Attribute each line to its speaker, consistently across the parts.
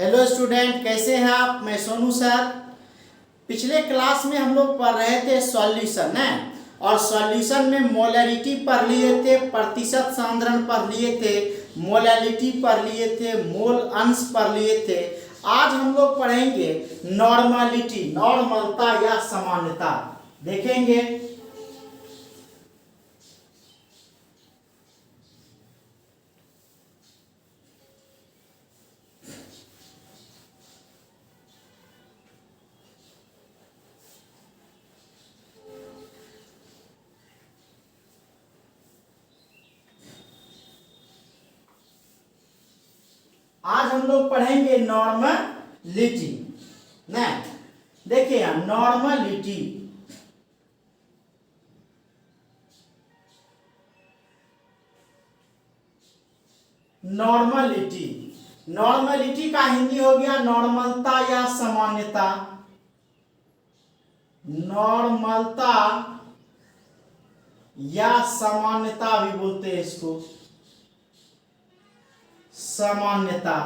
Speaker 1: Hello student, कैसे हैं आप। मैं सोनू सर। पिछले क्लास में हम लोग पढ़ रहे थे सॉल्यूशन है, और सॉल्यूशन में मोलैरिटी पढ़ लिए थे, प्रतिशत सांद्रण पढ़ लिए थे, मोलैलिटी पढ़ लिए थे, मोल अंश पढ़ लिए थे। आज हम लोग पढ़ेंगे नॉर्मलिटी, नॉर्मलता या सामान्यता देखेंगे। आज हम लोग पढ़ेंगे नॉर्मलिटी ना। देखिए नॉर्मलिटी, नॉर्मलिटी नॉर्मलिटी का हिंदी हो गया नॉर्मलता या सामान्यता। नॉर्मलता या सामान्यता भी बोलते हैं इसको, सामान्यता,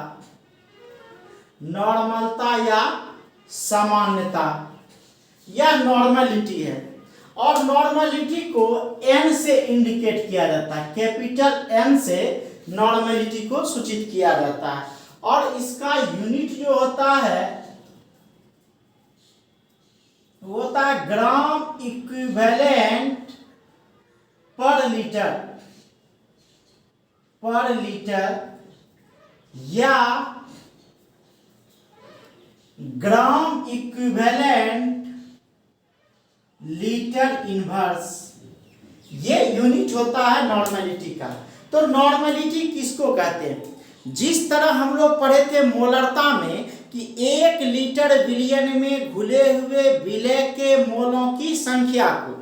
Speaker 1: नॉर्मलता या सामान्यता, यह नॉर्मलिटी है। और नॉर्मलिटी को एन से इंडिकेट किया जाता है, कैपिटल एन से नॉर्मलिटी को सूचित किया जाता है। और इसका यूनिट जो होता है वो होता है ग्राम इक्विवेलेंट पर लीटर, पर लीटर, या ग्राम इक्विवेलेंट लीटर इनवर्स, ये यूनिट होता है नॉर्मलिटी का। तो नॉर्मलिटी किसको कहते हैं? जिस तरह हम लोग पढ़े थे मोलरता में कि 1 लीटर विलयन में घुले हुए विलय के मोलों की संख्या को,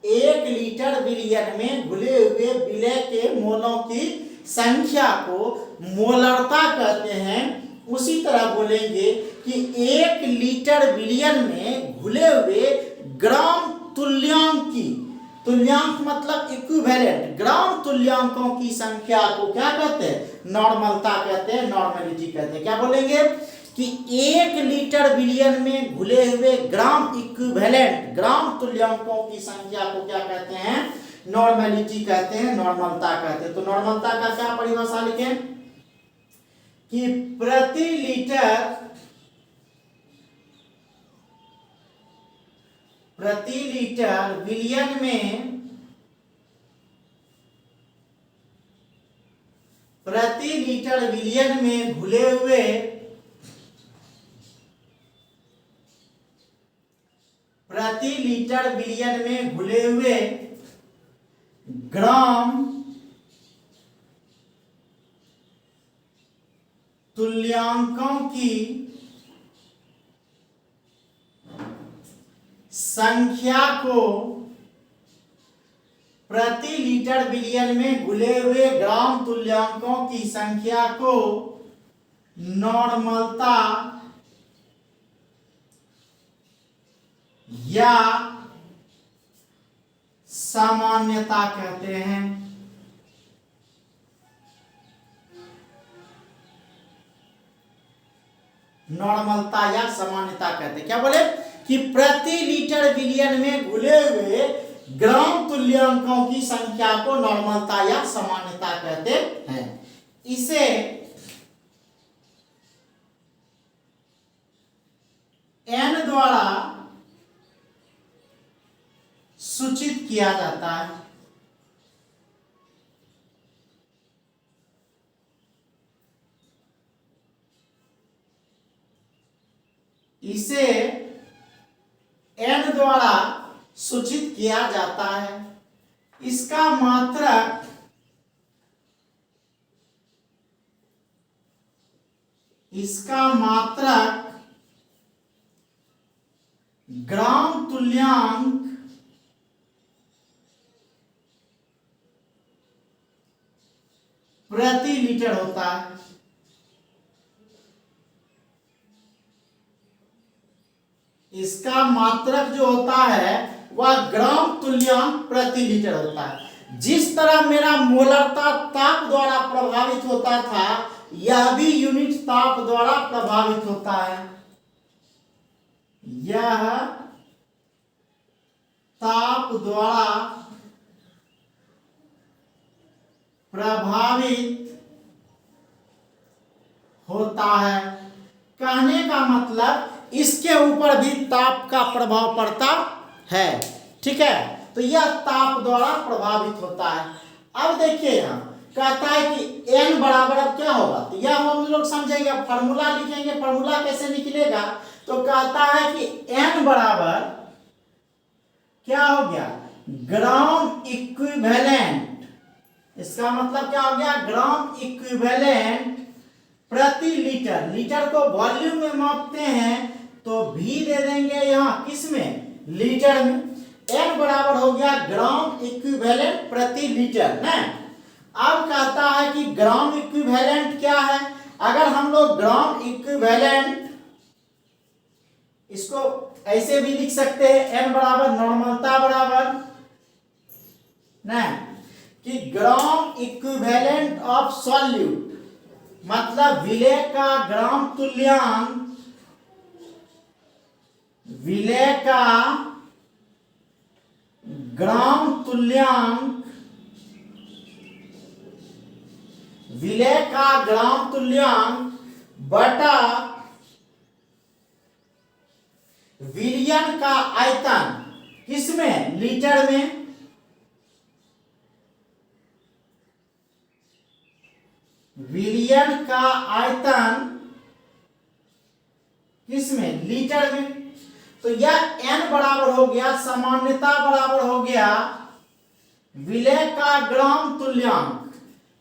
Speaker 1: 1 लीटर विलयन में घुले हुए विलय के मोलों की संख्या को मोलरता कहते हैं। उसी तरह बोलेंगे कि 1 लीटर विलयन में घुले हुए ग्राम तुल्यांक की, तुल्यांक मतलब इक्विवेलेंट, ग्राम तुल्यांकों की संख्या को क्या कहते हैं? नॉर्मलता कहते हैं, नॉर्मलिटी कहते हैं। क्या बोलेंगे कि 1 लीटर विलयन में घुले हुए ग्राम इक्विवेलेंट, ग्राम तुल्यांकों की संख्या को क्या कहते हैं? नॉर्मलिटी कहते हैं, नॉर्मलता कहते हैं। तो नॉर्मलता का क्या परिभाषा लिखें कि प्रति लीटर विलयन में, प्रति लीटर विलयन में घुले हुए प्रति लीटर विलयन में घुले हुए ग्राम तुल्यांकों की संख्या को, प्रति लीटर विलयन में घुले हुए ग्राम तुल्यांकों की संख्या को नॉर्मलता या सामान्यता कहते हैं। नॉर्मलता या सामान्यता कहते हैं। क्या बोले कि प्रति लीटर विलयन में घुले हुए ग्राम तुल्यांकों की संख्या को नॉर्मलता या सामान्यता कहते हैं। इसे एन द्वारा सूचित किया जाता है। इसे एन द्वारा सूचित किया जाता है। इसका मात्रक ग्राम तुल्यांक प्रति लीटर होता है। इसका मात्रक जो होता है वह ग्राम तुल्यांक प्रति लीटर होता है। जिस तरह मेरा मोलरता ताप द्वारा प्रभावित होता था यह भी यूनिट ताप द्वारा प्रभावित होता है। यह ताप द्वारा प्रभावित होता है। कहने का मतलब इसके ऊपर भी ताप का प्रभाव पड़ता है। ठीक है, तो यह ताप द्वारा प्रभावित होता है। अब देखिए यहाँ कहता है कि n बराबर अब क्या होगा, तो यह हम लोग समझेंगे, फॉर्मूला लिखेंगे। फॉर्मूला कैसे निकलेगा, तो कहता है कि n बराबर क्या हो गया, ग्राम इक्विवेलेंट। इसका मतलब क्या हो गया, ग्राम इक्विवेलेंट प्रति लीटर। लीटर को वॉल्यूम में मापते हैं तो v दे देंगे यहाँ किस में, लीटर में। n बराबर हो गया ग्राम इक्विवेलेंट प्रति लीटर ना। अब कहता है कि ग्राम इक्विवेलेंट क्या है। अगर हम लोग ग्राम इक्विवेलेंट इसको ऐसे भी लिख सकते हैं, n बराबर नॉर्मलता बराबर ना कि ग्राम इक्विवेलेंट ऑफ सॉल्यूट, मतलब विलेय का ग्राम तुल्यांक, विलेय का ग्राम तुल्यांक, विलेय का ग्राम तुल्यांक बटा विलयन का आयतन, किसमें, लीटर में। विलयन का आयतन किसमें, लीटर में। तो यह n बराबर हो गया, सामान्यता बराबर हो गया विलेय का ग्राम तुल्यांक।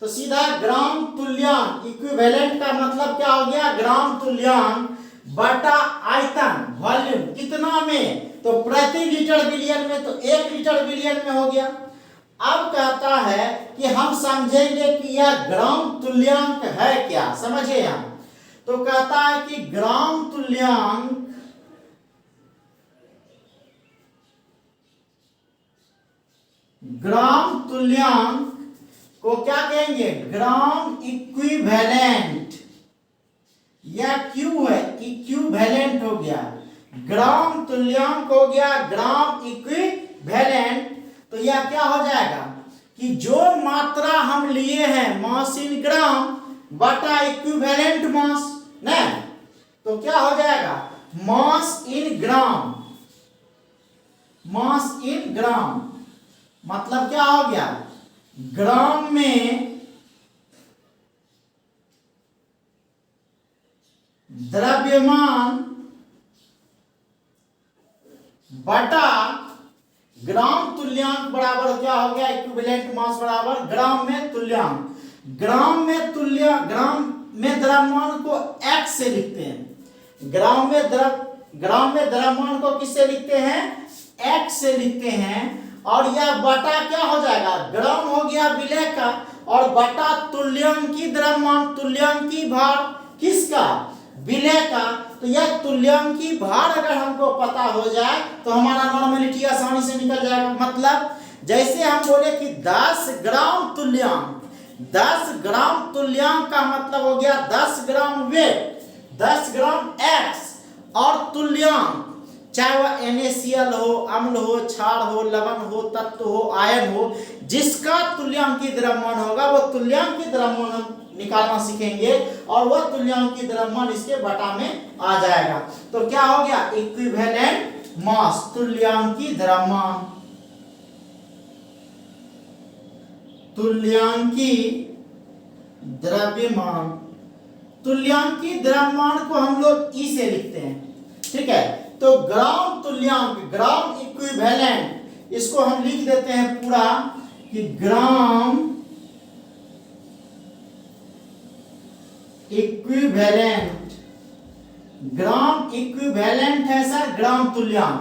Speaker 1: तो सीधा ग्राम तुल्यांक, इक्विवेलेंट का मतलब क्या हो गया, ग्राम तुल्यांक बटा आयतन, वॉल्यूम, कितना में, तो प्रति लीटर बिलियन में, तो 1 लीटर बिलियन में हो गया। अब कहता है कि हम समझेंगे कि यह ग्राम तुल्यांक है क्या, समझे हम। तो कहता है कि ग्राम तुल्यांक को क्या कहेंगे, ग्राम इक्विवेलेंट। यह क्यू है, इक्विवेलेंट हो गया, ग्राम तुल्यांक हो गया ग्राम इक्विवेलेंट। तो यह क्या हो जाएगा कि जो मात्रा हम लिए हैं मास इन ग्राम बटा इक्विवेलेंट मास ना, तो क्या हो जाएगा, मास इन ग्राम, मास इन ग्राम मतलब क्या हो गया, ग्राम में द्रव्यमान बटा ग्राम तुल्यांक बराबर क्या हो गया, इक्विवेलेंट मास बराबर ग्राम में तुल्यांक। ग्राम में द्रव्यमान को x से लिखते हैं। ग्राम में द्रव्यमान को किससे लिखते हैं, x से लिखते हैं। और यह बटा क्या हो जाएगा, ग्राम हो गया विलेय का, और बटा तुल्यांकी द्रव्यमान, तुल्यांकी भार किसका, विलेय का। तो यह तुल्यांकी भार अगर हमको पता हो जाए तो हमारा नॉर्मेलिटी आसानी से निकल जाएगा। मतलब जैसे हम बोले कि 10 ग्राम तुल्यांक, 10 ग्राम तुल्यांक का मतलब हो गया 10 ग्राम वेट, 10 ग्राम x, और तुल्यांक चाहे वह NaCl हो, अम्ल हो, क्षार हो, लवण हो, तत्व हो, आयन हो, जिसका तुल्यांकी द्रव्यमान होगा वो तुल्यांकी द्रव्यमान निकालना सीखेंगे, और वह तुल्यांकी द्रव्यमान इसके बटा में आ जाएगा। तो क्या हो गया, इक्विवेलेंट मास, तुल्यांकी द्रव्यमान, तुल्यांकी द्रव्यमान। तुल्यांकी द्रव्यमान को हम लोग ई से लिखते हैं, ठीक है। तो ग्राम तुल्यांक, ग्राम इक्विवेलेंट, इसको हम लिख देते हैं पूरा कि ग्राम इक्विवेलेंट, ग्राम इक्विवेलेंट है सर ग्राम तुल्यांक,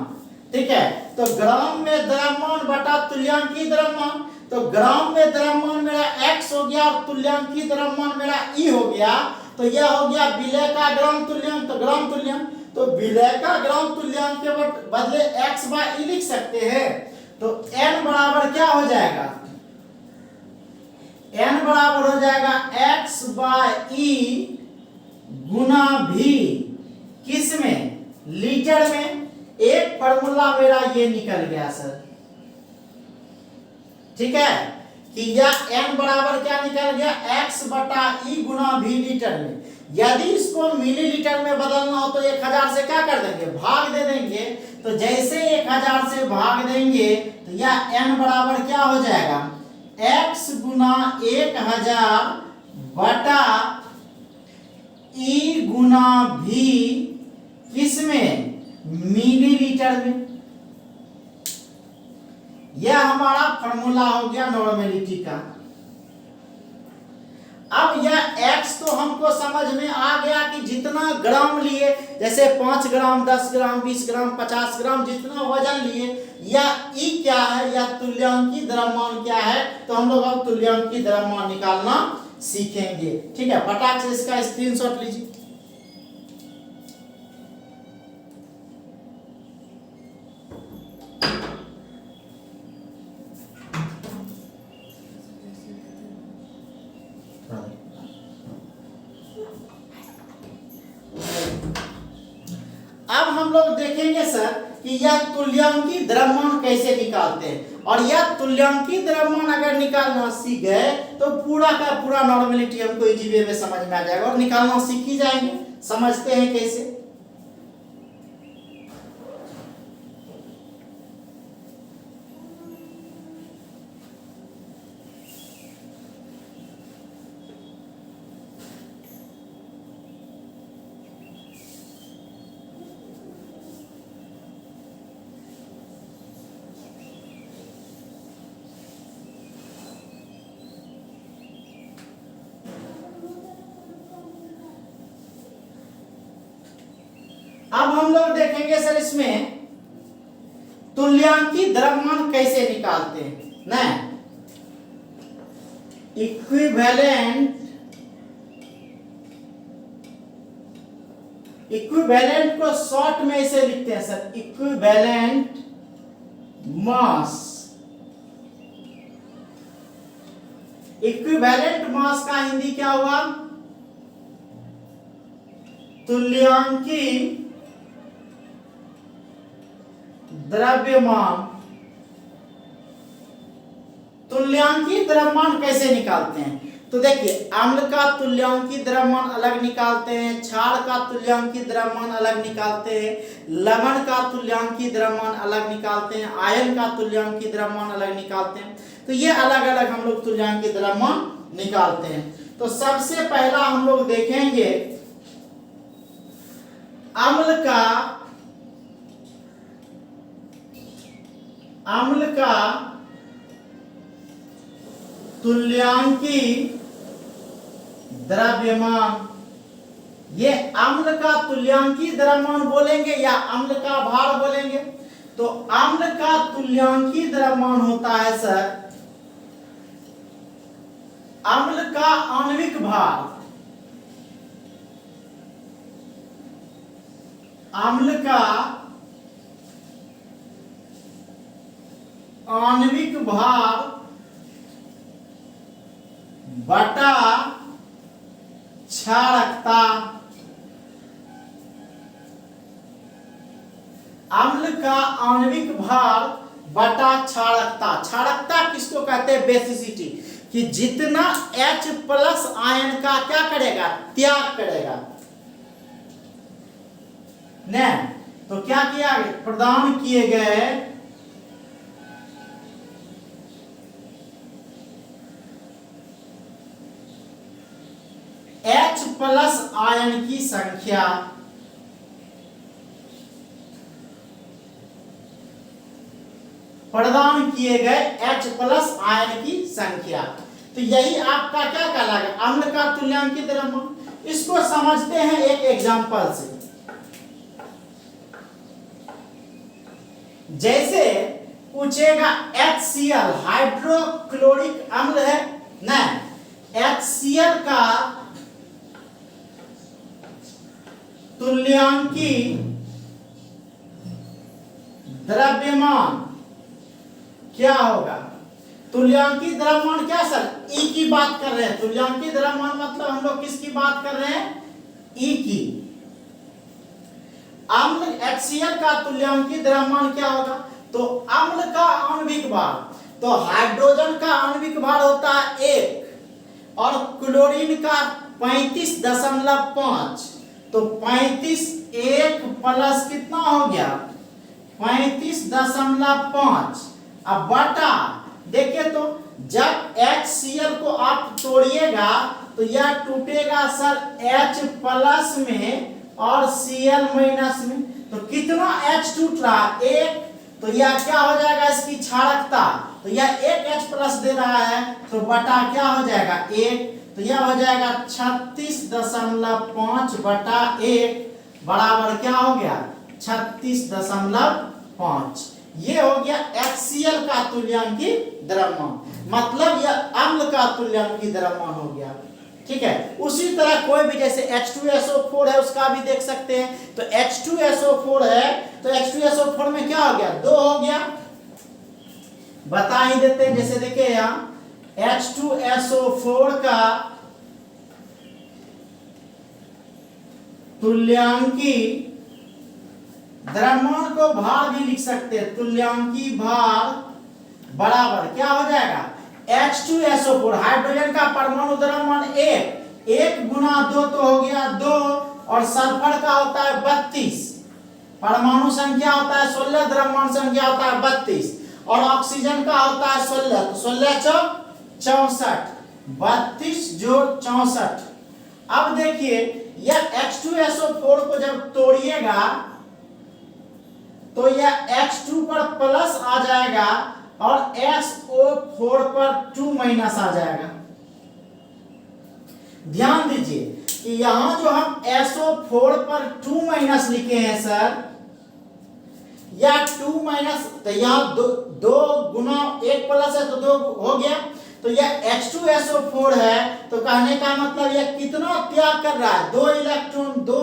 Speaker 1: ठीक है। तो ग्राम में द्रव्यमान बटा तुल्यांकी द्रव्यमान, तो ग्राम में द्रव्यमान मेरा x हो गया और तुल्यांकी द्रव्यमान मेरा e हो गया। तो यह हो गया विलेय का ग्राम तुल्यांक, तो ग्राम तुल्यांक, तो विलेय का ग्राम तुल्यांक के बदले x बाय e लिख सकते हैं। तो n बराबर क्या हो जाएगा, n बराबर हो जाएगा x/e गुना v, किस में, लीटर में। एक फॉर्मूला मेरा ये निकल गया सर, ठीक है, कि यह n बराबर क्या निकल गया, x/e गुना v लीटर में। यदि इसको मिलीलीटर में बदलना हो तो 1000 से क्या कर देंगे, भाग दे देंगे। तो जैसे 1000 से भाग देंगे तो यह n बराबर क्या हो जाएगा, x गुना 1000 बटा e गुना v, किसमें, मिलीलीटर में। यह हमारा फॉर्मूला हो गया नॉर्मेलिटी का। अब यह x तो हमको समझ में आ गया कि जितना ग्राम लिए, जैसे 5 ग्राम 10 ग्राम 20 ग्राम 50 ग्राम जितना वजन लिए, या e क्या है, या तुल्यांकी द्रव्यमान क्या है। तो हम लोग अब तुल्यांकी द्रव्यमान निकालना सीखेंगे, ठीक है। फटाक से इसका स्क्रीनशॉट लीजिए। अब हम लोग देखेंगे सर कि यह तुल्यांकी द्रव्यमान कैसे निकालते हैं। और यह तुल्यांकी द्रव्यमान अगर निकालना सीख गए तो पूरा का पूरा नॉर्मेलिटी हमको इजी वे में समझ में आ जाएगा और निकालना सीख ही जाएंगे। समझते हैं कैसे। अब हम लोग देखेंगे सर इसमें तुल्यांकी द्रव्यमान कैसे निकालते हैं ना। इक्विवेलेंट को शॉर्ट में ऐसे लिखते हैं sir, equivalent mass. Equivalent mass का हिंदी क्या हुआ, तुल्यांकी द्रव्यमान। तुल्यांकी द्रव्यमान कैसे निकालते हैं, तो देखिए अम्ल का तुल्यांकी द्रव्यमान अलग निकालते हैं, क्षार का तुल्यांकी द्रव्यमान अलग निकालते हैं, लवण का तुल्यांकी द्रव्यमान अलग निकालते हैं, आयन का तुल्यांकी द्रव्यमान अलग निकालते हैं। तो ये अलग अलग हम लोग तुल्यांकी द्रव्यमान निकालते हैं। तो सबसे पहला हम लोग देखेंगे अम्ल का तुल्यांकी द्रव्यमान। ये अम्ल का तुल्यांकी द्रव्यमान बोलेंगे या अम्ल का भार बोलेंगे। तो अम्ल का तुल्यांकी द्रव्यमान होता है सर अम्ल का आणविक भार। अम्ल का आणविक भार बटा क्षारकता। अम्ल का आणविक भार बटा क्षारकता। क्षारकता किसको कहते हैं, बेसिसिटी, कि जितना H+ आयन का क्या करेगा, त्याग करेगा ने। तो क्या किया, प्रदान किए गए H+ आयन की संख्या प्रदान किए गए H+ आयन की संख्या। तो यही आपका क्या कहलाएगा, अम्ल का तुल्यांकी द्रव्यमान। इसको समझते हैं एक एग्जांपल से। जैसे पूछेगा HCl हाइड्रोक्लोरिक अम्ल है ना, HCl का तुल्यांकी द्रव्यमान क्या होगा। तुल्यांकी द्रव्यमान क्या सर, ई की बात कर रहे हैं। तुल्यांकी द्रव्यमान मतलब हम लोग किसकी बात कर रहे हैं, ई की। अम्ल HCl का तुल्यांकी द्रव्यमान क्या होगा, तो अम्ल का आणविक भार, तो हाइड्रोजन का आणविक भार होता है 1 और क्लोरीन का 35.5, तो 35 1 प्लस कितना हो गया 35.5। अब बटा देखिए तो जब HCl को आप तोड़िएगा तो यह टूटेगा सर H प्लस में और Cl माइनस में, तो कितना H टूट रहा है 1, तो यह क्या हो जाएगा इसकी क्षारकता, तो यह 1 H प्लस दे रहा है, तो बटा क्या हो जाएगा 1, तो यह हो जाएगा 36.5 बटा 1 बराबर क्या हो गया 36.5। ये हो गया HCl का तुल्यांकी द्रव्यमान, मतलब यह अम्ल का तुल्यांकी द्रव्यमान हो गया। ठीक है, उसी तरह कोई भी जैसे H2SO4 है उसका भी देख सकते हैं, तो H2SO4 है तो H2SO4 में क्या हो गया 2 हो गया, बता ही देते हैं। जैसे देखिए यहाँ H2SO4 का तुल्यांकी द्रव्यमान को भार भी लिख सकते हैं, तुल्यांकी भार बराबर क्या हो जाएगा H2SO4 हाइड्रोजन का परमाणु द्रव्यमान 1 गुना 2 तो हो गया 2, और सल्फर का होता है 32, परमाणु संख्या होता है 16, द्रव्यमान संख्या होता है 32, और ऑक्सीजन का होता है 16, तो 16 चौक 64, 32 जोड़ 64। अब देखिए यह H2SO4 को जब तोड़िएगा तो यह H2 पर प्लस आ जाएगा और SO4 पर 2 माइनस आ जाएगा। ध्यान दीजिए कि यहां जो हम SO4 पर 2 माइनस लिखे हैं सर, या 2 माइनस, तो यहां 2 गुना 1 प्लस है तो 2 हो गया, तो यह H2SO4 है, तो कहने का मतलब यह कितना त्याग कर रहा है 2 इलेक्ट्रॉन 2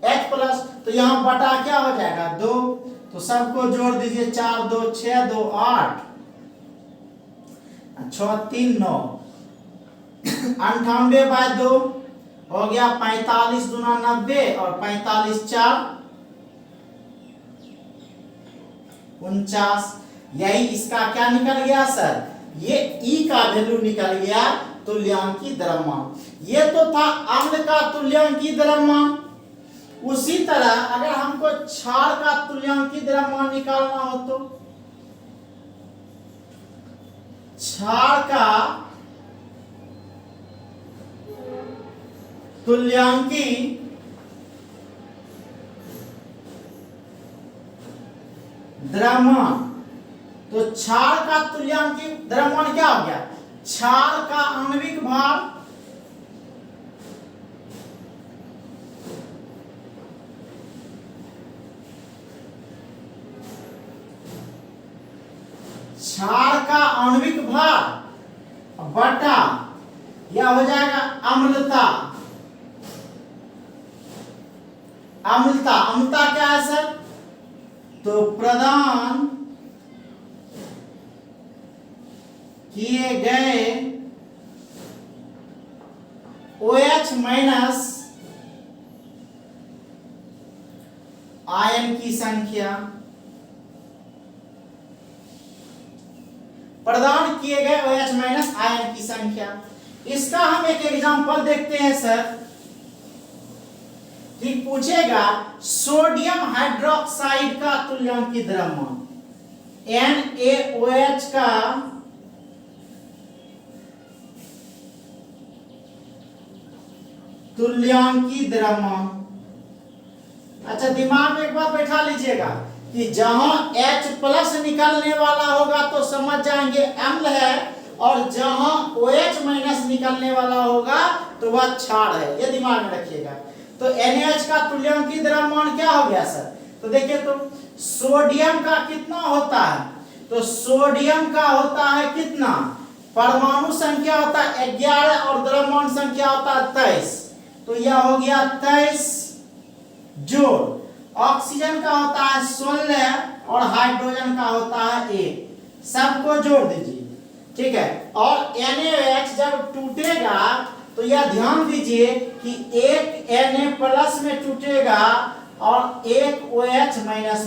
Speaker 1: H प्लस, तो यहां बटा क्या हो जाएगा 2, तो सबको जोड़ दीजिए 4 2 6 2 8 6 3 9 98/2 हो गया 45 दूना 90 और 45 4 49। यही इसका क्या निकल गया सर, ये ई का वैल्यू निकल गया तुल्यांकी द्रव्यमान। ये तो था अम्ल का तुल्यांकी द्रव्यमान। उसी तरह अगर हमको क्षार का तुल्यांकी द्रव्यमान निकालना हो तो क्षार का तुल्यांकी द्रव्यमान, तो क्षार का तुल्यांकी द्रव्यमान क्या हो गया, क्षार का आणविक भार क्षार का आणविक भार बटा यह हो जाएगा अम्लता। अम्लता, अम्लता क्या है सर, तो प्रदान किए गए OH माइनस आयन की संख्या, प्रदान किए गए OH माइनस आयन की संख्या। इसका हम एक एग्जांपल देखते हैं सर, ठीक पूछेगा सोडियम हाइड्रोक्साइड का तुल्यांकी द्रव्यमान, NaOH का तुल्यांकी द्रव्यमान। अच्छा दिमाग में एक बात बैठा लीजिएगा कि जहां H प्लस निकलने वाला होगा तो समझ जाएंगे अम्ल है, और जहां OH माइनस निकलने वाला होगा तो वह क्षार है, ये दिमाग में रखिएगा। तो NaOH का तुल्यांकी द्रव्यमान क्या हो गया सर, तो देखिए तो सोडियम का कितना होता है, तो सोडियम का होता है कितना, परमाणु संख्या होता है 11 और द्रव्यमान संख्या होता है 23, तो यह हो गया 23 जोड़ ऑक्सीजन का होता है 16 और हाइड्रोजन का होता है 1, सबको जोड़ दीजिए ठीक है। और NaOH जब टूटेगा तो यह ध्यान दीजिए कि एक Na+ में टूटेगा और एक OH-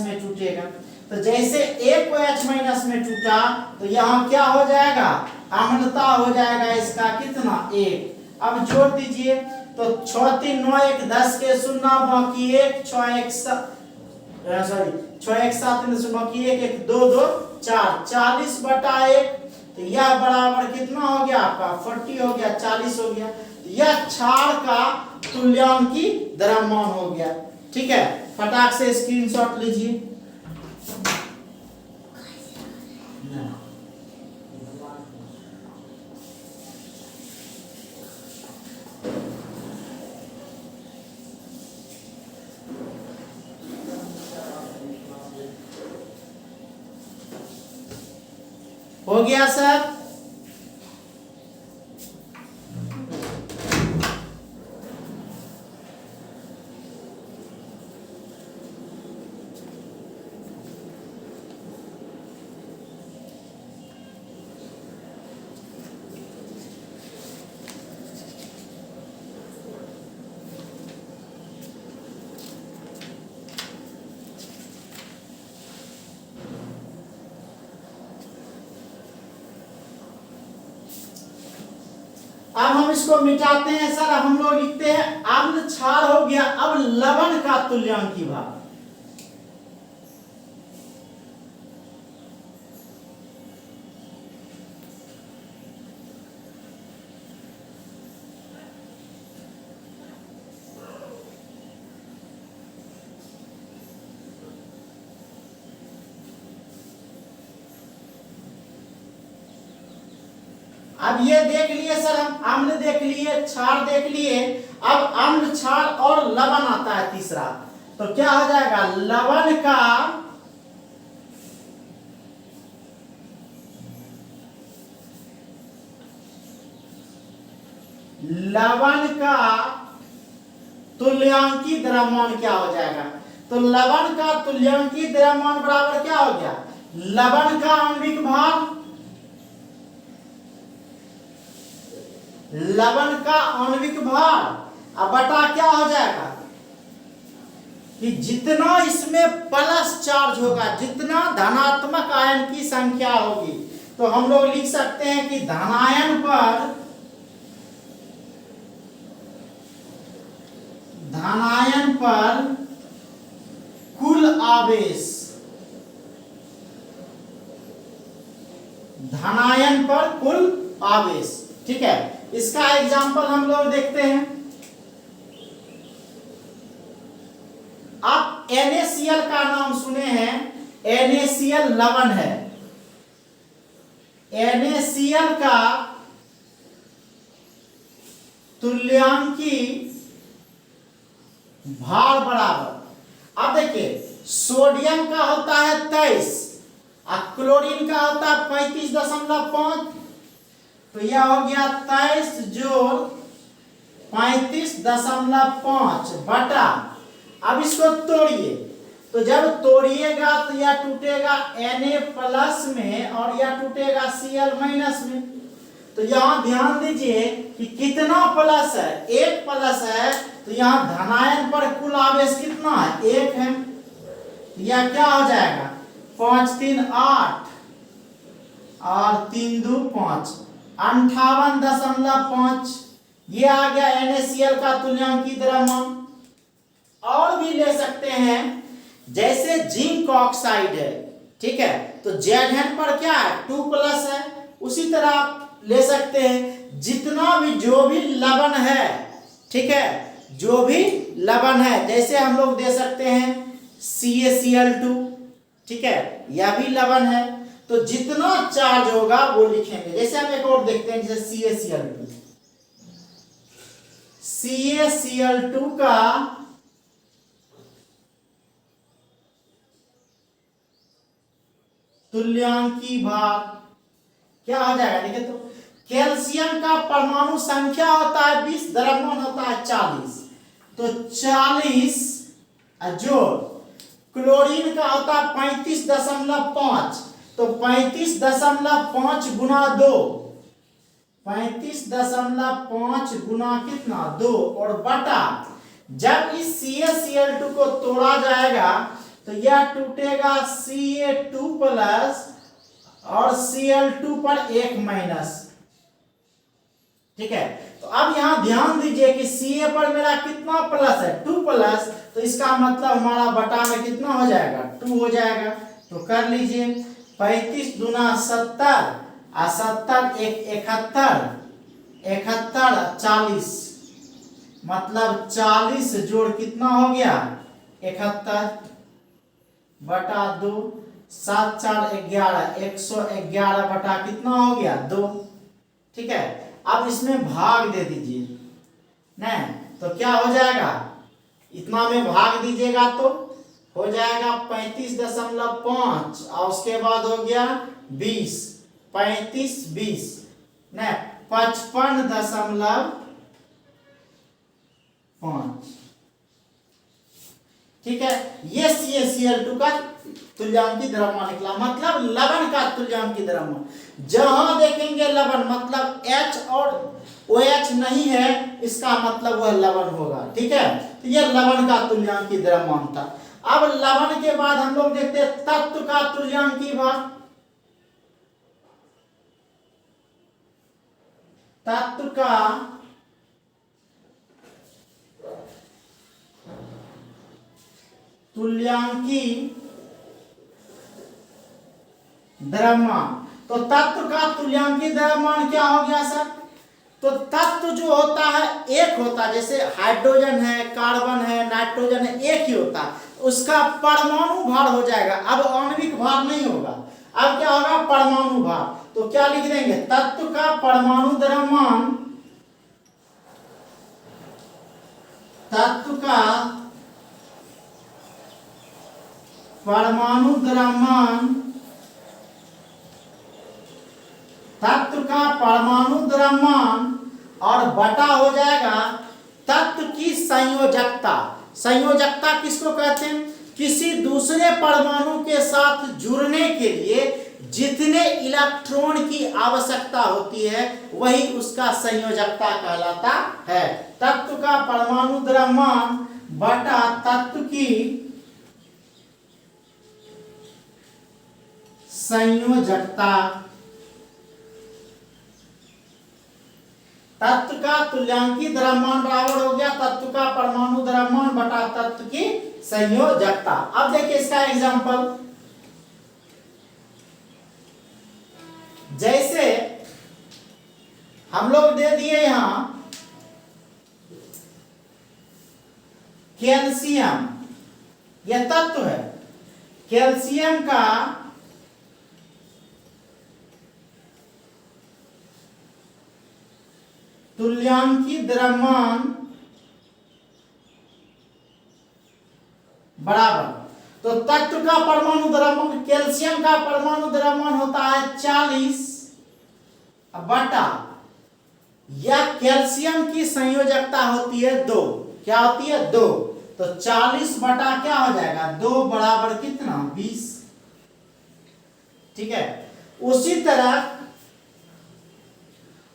Speaker 1: में टूटेगा। तो जैसे एक OH- में टूटा तो यहाँ क्या हो जाएगा, अम्लता हो जाएगा इसका कितना, 1। अब जोड़ दीजिए तो 6 3 9 1 10 के 0 बाकी 1 6 1 7 बाकी 1 1 2 2 4 40/1। तो यह बराबर कितना हो गया आपका 40 हो गया, 40 हो गया। तो यह क्षार का तुल्यांकी द्रव्यमान हो गया। ठीक है, फटाक से स्क्रीनशॉट लीजिए। हो गया सर? अब हम इसको मिटाते हैं सर। हम लोग लिखते हैं अम्ल क्षार हो गया। अब लवण का तुल्यांकी भाग, अब ये देख लिए सर, हम अम्ल देख लिए, क्षार देख लिए। अब अम्ल, क्षार और लवण आता है तीसरा। तो क्या हो जाएगा, लवण का तुल्यांकी द्रव्यमान क्या हो जाएगा। तो लवण का तुल्यांकी द्रव्यमान बराबर क्या हो गया, लवण का आणविक भार, लवण का आणविक भार अब बटा क्या हो जाएगा कि जितना इसमें प्लस चार्ज होगा, जितना धनात्मक आयन की संख्या होगी, तो हम लोग लिख सकते हैं कि धनायन पर कुल आवेश, धनायन पर कुल आवेश। ठीक है, इसका एग्जांपल हम लोग देखते हैं। आप NaCl का नाम सुने हैं, NaCl लवण है। NaCl का तुल्यांकी भार बराबर, अब देखिए सोडियम का होता है 23 और क्लोरीन का होता है 35.5। तो यह हो गया 23 जोड़ 35.5 बटा, अब इसको तोड़िए। तो जब तोड़िएगा तो यह टूटेगा Na+ में और यह टूटेगा Cl- में। तो यहाँ ध्यान दीजिए कि कितना प्लस है, 1 प्लस है। तो यहाँ धनायन पर कुल आवेश कितना है, 1 है। यह क्या हो जाएगा 5 3 8 और 3 2 5, 58.5। ये आ गया NaCl का तुल्यांकी द्रव्यमान। और भी ले सकते हैं, जैसे जिंक ऑक्साइड है, ठीक है, तो Zn पर क्या है 2+ है। उसी तरह आप ले सकते हैं जितना भी जो भी लवण है, ठीक है, जो भी लवण है, जैसे हम लोग दे सकते हैं CaCl2, ठीक है, यह भी लवण है। तो जितना चार्ज होगा वो लिखेंगे। जैसे हम एक और देखते हैं, जैसे CaCl2 का तुल्यांकी भार क्या हो जाएगा, देखिए तो कैल्शियम का परमाणु संख्या होता है 20, द्रव्यमान होता है 40। तो 40 जोड़ क्लोरीन का होता है 35.5। तो 35.5 गुना 2, 35.5 गुना कितना 2, और बटा जब इस CaCl2 को तोड़ा जाएगा तो यह टूटेगा Ca2 प्लस और Cl2 पर 1 माइनस। ठीक है, तो अब यहां ध्यान दीजिए कि Ca पर मेरा कितना प्लस है 2 प्लस, तो इसका मतलब हमारा बटा में कितना हो जाएगा 2 हो जाएगा। तो कर लीजिए 35 दूना 70 और 70 एक 71, 71 40, मतलब 40 जोड़ कितना हो गया 71 बटा 2, 7 4 11, 111 बटा कितना हो गया 2। ठीक है, अब इसमें भाग दे दीजिए नहीं, तो क्या हो जाएगा, इतना में भाग दीजिएगा तो हो जाएगा 35.5 और उसके बाद हो गया 20, 35 20 नहीं 55.5। ठीक है, ये CaCl2 का तुल्यांकी द्रव्यमान निकला, मतलब लवण का तुल्यांकी द्रव्यमान। जहां देखेंगे लवण मतलब H और OH नहीं है, इसका मतलब वह लवण होगा। ठीक है, तो यह लवण का तुल्यांकी द्रव्यमान था। अब लवण के बाद हम लोग देखते हैं तत्व का तुल्यांकी भाग। तत्व का तुल्यांकी द्रव्यमान। तो तत्व का तुल्यांकी द्रव्यमान क्या हो गया सर, तो तत्व जो होता है एक होता है, जैसे हाइड्रोजन है, कार्बन है, नाइट्रोजन है, एक ही होता है, उसका परमाणु भार हो जाएगा, अब आणविक भार नहीं होगा। अब क्या होगा परमाणु भार, तो क्या लिख देंगे तत्व का परमाणु द्रव्यमान, तत्व का परमाणु द्रव्यमान, तत्व का परमाणु द्रव्यमान और बटा हो जाएगा तत्व की संयोजकता। संयोजकता किसको कहते हैं, किसी दूसरे परमाणु के साथ जुड़ने के लिए जितने इलेक्ट्रॉन की आवश्यकता होती है वही उसका संयोजकता कहलाता है। तत्व का परमाणु द्रव्यमान बटा तत्व की संयोजकता। तत्व का तुल्यांकी द्रव्यमान बराबर हो गया तत्व का परमाणु द्रव्यमान बटा तत्व की संयोजकता। अब देखिए इसका एग्जांपल, जैसे हम लोग दे दिए यहां कैल्शियम, यह तत्व है, कैल्शियम का तुल्यांकी द्रव्यमान बराबर, तो तत्व का परमाणु द्रव्यमान, कैल्शियम का परमाणु द्रव्यमान होता है 40 बटा, या कैल्शियम की संयोजकता होती है 2, क्या होती है 2, तो 40 बटा क्या हो जाएगा 2 बराबर कितना 20। ठीक है, उसी तरह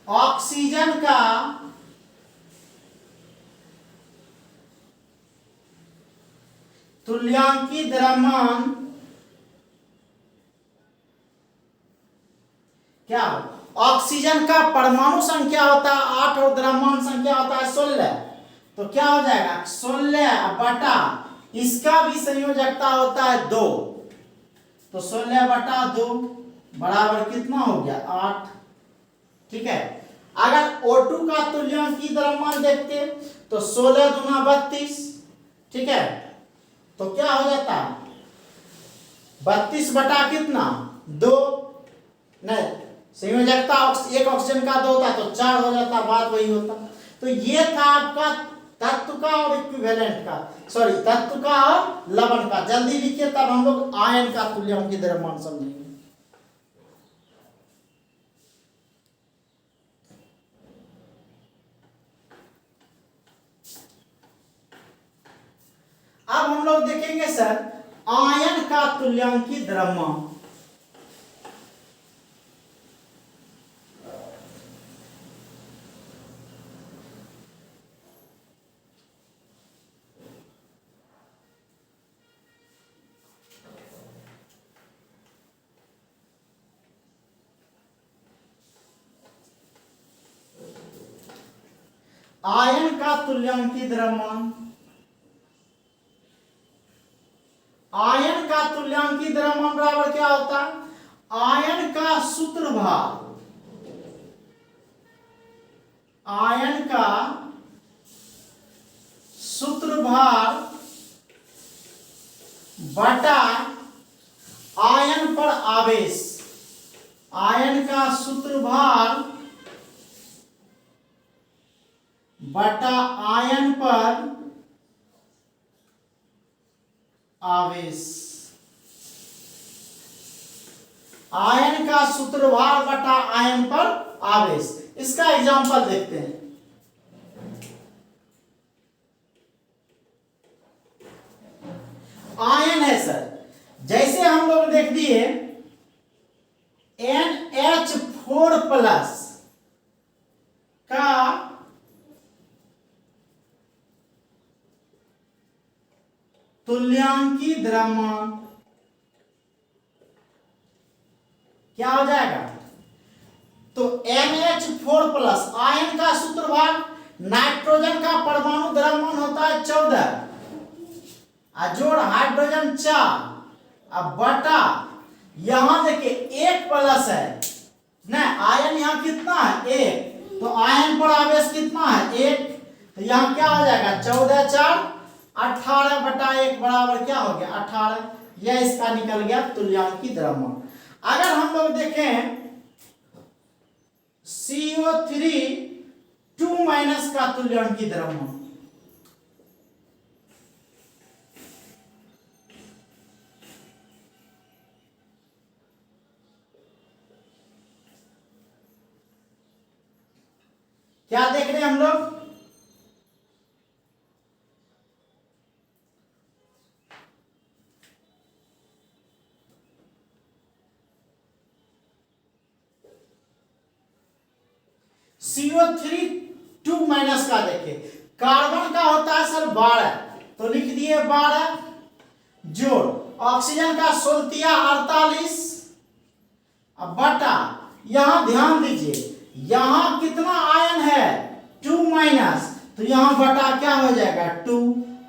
Speaker 1: ऑक्सीजन का तुल्यांकी द्रव्यमान क्या हो, ऑक्सीजन का परमाणु संख्या होता है 8 और द्रव्यमान संख्या होता है 16, तो क्या हो जाएगा 16 बटा इसका भी संयोजकता होता है 2, तो 16 बटा 2 बराबर कितना हो गया 8। ठीक है, अगर O2 का तुल्यांकी द्रव्यमान देखते हैं तो 16 दूना 32। ठीक है, तो क्या हो जाता 32 बटा कितना 2, नहीं संयोजकता एक ऑक्सीजन का 2 था तो 4 हो जाता, बात वही होता। तो ये था आपका तत्व का और इक्विवेलेंट का, सॉरी तत्व का और लवण का। जल्दी लिखिए तब हम लोग आयन का तुल्यांकी द्रव्यमान समझेंगे। अब हम लोग देखेंगे सर आयन का तुल्यांकी द्रव्यमान। आयन का तुल्यांकी द्रव्यमान, आयन का तुल्यांकी द्रव्यमान बराबर क्या होता है? आयन का सूत्रभार, आयन का सूत्रभार बटा आयन पर आवेश, आयन का सूत्रभार बटा आयन पर आवेश, आयन का सूत्रभार बटा आयन पर आवेश। इसका एग्जांपल देखते हैं। आयन है सर, जैसे हम लोग देख दिए NH4 प्लस का तुल्यांकी द्रव्यमान क्या हो जाएगा? तो NH4 प्लस आयन का सूत्रभार, नाइट्रोजन का परमाणु द्रव्यमान होता है 14, जोड़ हाइड्रोजन 4, अब बटा यहां देखिए 1 प्लस है ना, आयन यहां कितना है 1, तो आयन पर आवेश कितना है 1, तो यहां क्या हो जाएगा 14 4 18 बटा 1 बराबर क्या हो गया 18। यह इसका निकल गया तुल्यांकी द्रव्यमान। अगर हम लोग देखें CO3 2- का तुल्यांकी द्रव्यमान, क्या देख रहे हैं हम लोग? CO3 2- का देखिए, कार्बन का होता है सर 12, तो लिख दिए 12 जोड़ ऑक्सीजन का 48, अब बटा यहां ध्यान दीजिए यहां कितना आयन है 2-, तो यहां बटा क्या हो जाएगा 2,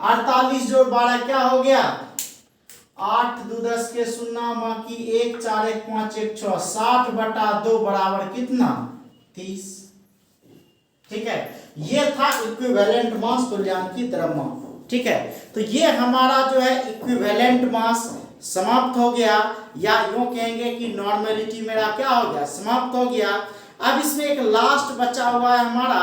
Speaker 1: 48 जोड़ 12 क्या हो गया 8 2 10 के 0 बाकी 1 4 1 5 1 6 60 बटा 2 बराबर कितना 30। ठीक है, ये था इक्विवेलेंट मास तुल्यांकी द्रव्यमान। ठीक है, तो ये हमारा जो है इक्विवेलेंट मास समाप्त हो गया, या यूं कहेंगे कि नॉर्मेलिटी मेरा क्या हो गया समाप्त हो गया। अब इसमें एक लास्ट बचा हुआ है हमारा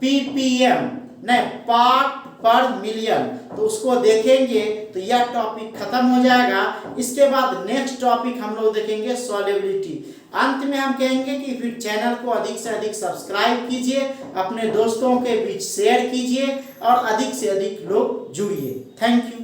Speaker 1: ppm, नहीं पार्ट पर मिलियन, तो उसको देखेंगे तो यह टॉपिक खत्म हो जाएगा। इसके बाद नेक्स्ट टॉपिक हम लोग देखेंगे सॉल्युबिलिटी। अंत में हम कहेंगे कि फिर चैनल को अधिक से अधिक सब्सक्राइब कीजिए, अपने दोस्तों के बीच शेयर कीजिए और अधिक से अधिक लोग जुड़िए। Thank you.